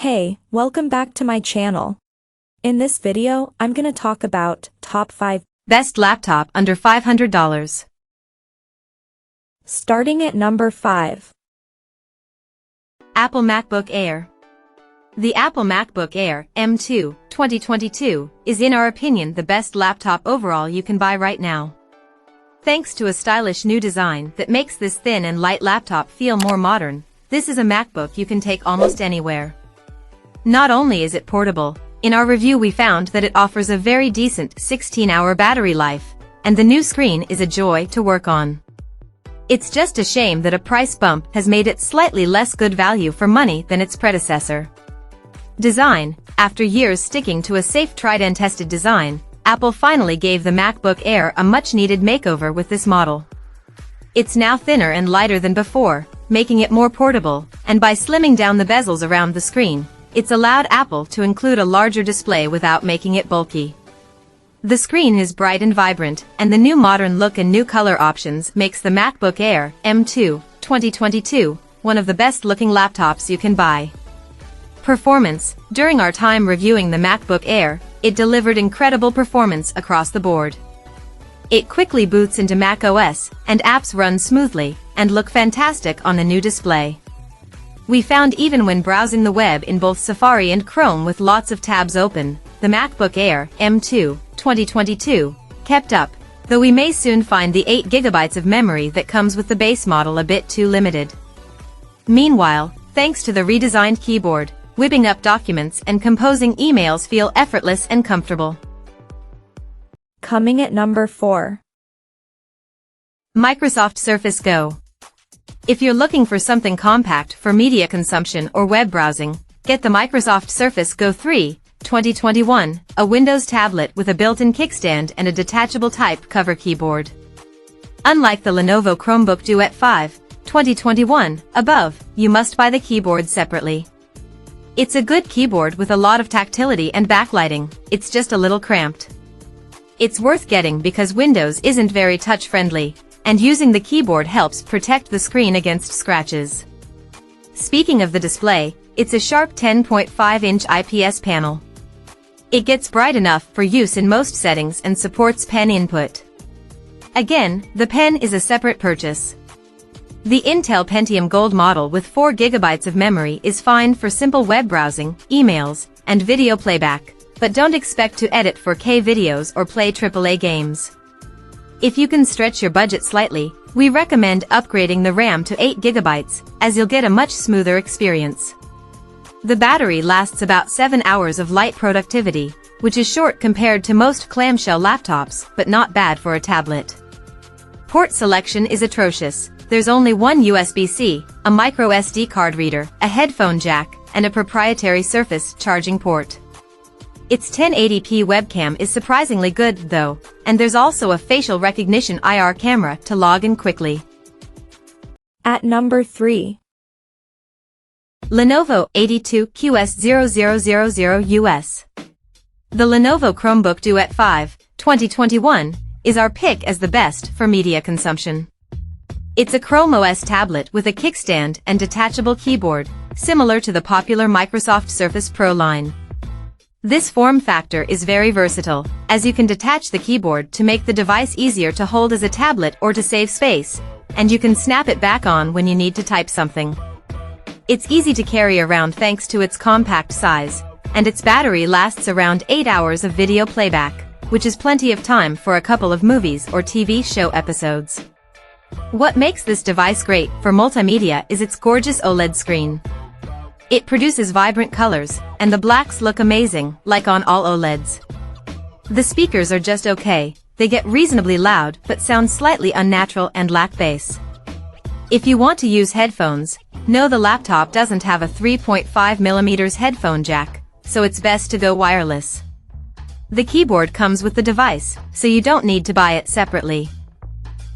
Hey, welcome back to my channel. In this video, I'm gonna talk about top 5 best laptop under $500. Starting at number 5. Apple MacBook Air. The Apple MacBook Air M2 2022 is in our opinion the best laptop overall you can buy right now. Thanks to a stylish new design that makes this thin and light laptop feel more modern, this is a MacBook you can take almost anywhere. Not only is it portable, in our review we found that it offers a very decent 16-hour battery life, and the new screen is a joy to work on. It's just a shame that a price bump has made it slightly less good value for money than its predecessor. Design. After years sticking to a safe tried-and-tested design, Apple finally gave the MacBook Air a much-needed makeover with this model. It's now thinner and lighter than before, making it more portable, and by slimming down the bezels around the screen, it's allowed Apple to include a larger display without making it bulky. The screen is bright and vibrant, and the new modern look and new color options makes the MacBook Air M2 2022 one of the best-looking laptops you can buy. Performance. During our time reviewing the MacBook Air, it delivered incredible performance across the board. It quickly boots into macOS, and apps run smoothly, and look fantastic on the new display. We found even when browsing the web in both Safari and Chrome with lots of tabs open, the MacBook Air M2 2022 kept up, though we may soon find the 8GB of memory that comes with the base model a bit too limited. Meanwhile, thanks to the redesigned keyboard, whipping up documents and composing emails feel effortless and comfortable. Coming at number 4. Microsoft Surface Go. If you're looking for something compact for media consumption or web browsing, get the Microsoft Surface Go 3 2021, a Windows tablet with a built-in kickstand and a detachable type cover keyboard. Unlike the Lenovo Chromebook Duet 5 2021 above, you must buy the keyboard separately. It's a good keyboard with a lot of tactility and backlighting, it's just a little cramped. It's worth getting because Windows isn't very touch-friendly, and using the keyboard helps protect the screen against scratches. Speaking of the display, it's a sharp 10.5-inch IPS panel. It gets bright enough for use in most settings and supports pen input. Again, the pen is a separate purchase. The Intel Pentium Gold model with 4GB of memory is fine for simple web browsing, emails, and video playback, but don't expect to edit 4K videos or play AAA games. If you can stretch your budget slightly, we recommend upgrading the RAM to 8GB, as you'll get a much smoother experience. The battery lasts about 7 hours of light productivity, which is short compared to most clamshell laptops, but not bad for a tablet. Port selection is atrocious. There's only one USB-C, a micro SD card reader, a headphone jack, and a proprietary Surface charging port. Its 1080p webcam is surprisingly good, though, and there's also a facial recognition IR camera to log in quickly. At number 3. Lenovo 82QS0000US. The Lenovo Chromebook Duet 5 2021 is our pick as the best for media consumption. It's a Chrome OS tablet with a kickstand and detachable keyboard, similar to the popular Microsoft Surface Pro line. This form factor is very versatile, as you can detach the keyboard to make the device easier to hold as a tablet or to save space, and you can snap it back on when you need to type something. It's easy to carry around thanks to its compact size, and its battery lasts around 8 hours of video playback, which is plenty of time for a couple of movies or TV show episodes. What makes this device great for multimedia is its gorgeous OLED screen. It produces vibrant colors, and the blacks look amazing, like on all OLEDs. The speakers are just okay, they get reasonably loud but sound slightly unnatural and lack bass. If you want to use headphones, know the laptop doesn't have a 3.5mm headphone jack, so it's best to go wireless. The keyboard comes with the device, so you don't need to buy it separately.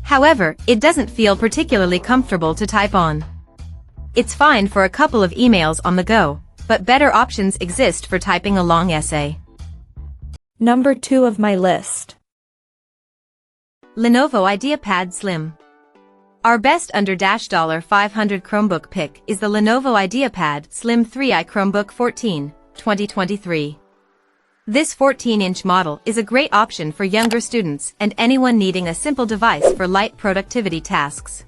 However, it doesn't feel particularly comfortable to type on. It's fine for a couple of emails on the go, but better options exist for typing a long essay. Number 2 of my list. Lenovo Ideapad Slim. Our best under $500 Chromebook pick is the Lenovo Ideapad Slim 3i Chromebook 14, 2023. This 14-inch model is a great option for younger students and anyone needing a simple device for light productivity tasks.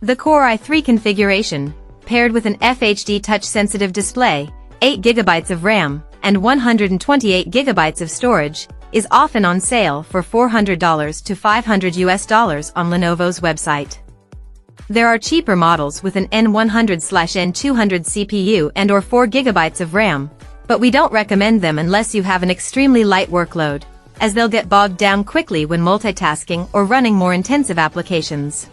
The Core i3 configuration, paired with an FHD touch-sensitive display, 8GB of RAM, and 128GB of storage, is often on sale for $400 to $500 on Lenovo's website. There are cheaper models with an N100/N200 CPU and or 4GB of RAM, but we don't recommend them unless you have an extremely light workload, as they'll get bogged down quickly when multitasking or running more intensive applications.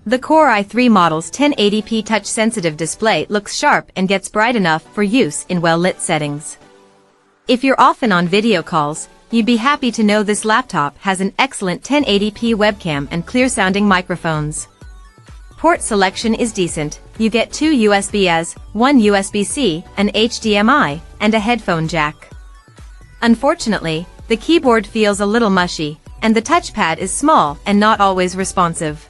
The Core i3 model's 1080p touch-sensitive display looks sharp and gets bright enough for use in well-lit settings. If you're often on video calls, you'd be happy to know this laptop has an excellent 1080p webcam and clear-sounding microphones. Port selection is decent. You get 2 USB-As, 1 USB-C, an HDMI, and a headphone jack. Unfortunately, the keyboard feels a little mushy, and the touchpad is small and not always responsive.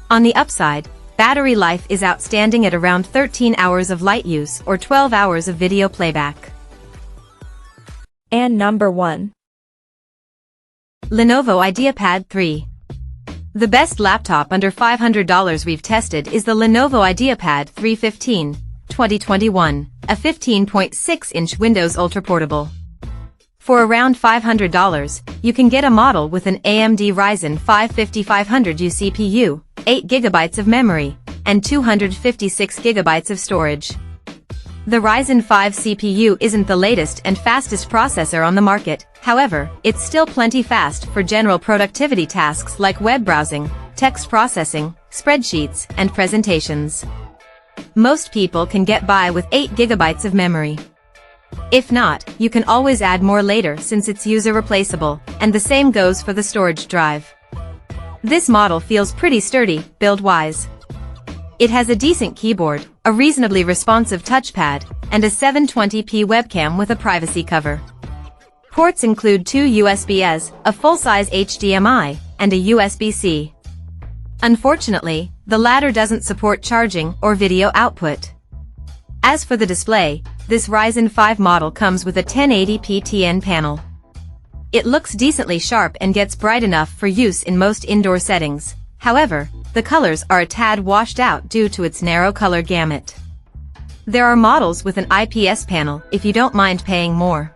On the upside, battery life is outstanding at around 13 hours of light use or 12 hours of video playback. And number 1. Lenovo Ideapad 3. The best laptop under $500 we've tested is the Lenovo Ideapad 315, 2021, a 15.6-inch Windows Ultra Portable. For around $500, you can get a model with an AMD Ryzen 5 5500U CPU, 8GB of memory, and 256GB of storage. The Ryzen 5 CPU isn't the latest and fastest processor on the market, however, it's still plenty fast for general productivity tasks like web browsing, text processing, spreadsheets, and presentations. Most people can get by with 8GB of memory. If not, you can always add more later since it's user replaceable, and the same goes for the storage drive. This model feels pretty sturdy, build-wise. It has a decent keyboard, a reasonably responsive touchpad, and a 720p webcam with a privacy cover. Ports include 2 USB-As, a full-size HDMI, and a USB-C. Unfortunately, the latter doesn't support charging or video output. As for the display, this Ryzen 5 model comes with a 1080p TN panel. It looks decently sharp and gets bright enough for use in most indoor settings. However, the colors are a tad washed out due to its narrow color gamut. There are models with an IPS panel if you don't mind paying more.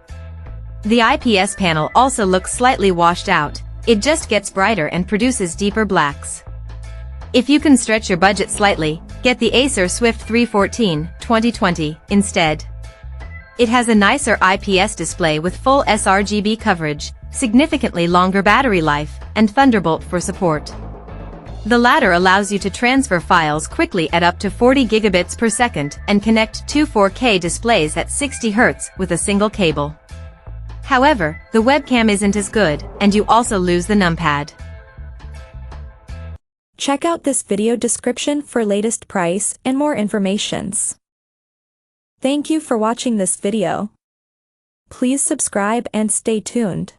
The IPS panel also looks slightly washed out, it just gets brighter and produces deeper blacks. If you can stretch your budget slightly, get the Acer Swift 314, 2020, instead. It has a nicer IPS display with full sRGB coverage, significantly longer battery life, and Thunderbolt for support. The latter allows you to transfer files quickly at up to 40 gigabits per second and connect two 4K displays at 60 Hz with a single cable. However, the webcam isn't as good, and you also lose the numpad. Check out this video description for latest price and more informations. Thank you for watching this video. Please subscribe and stay tuned.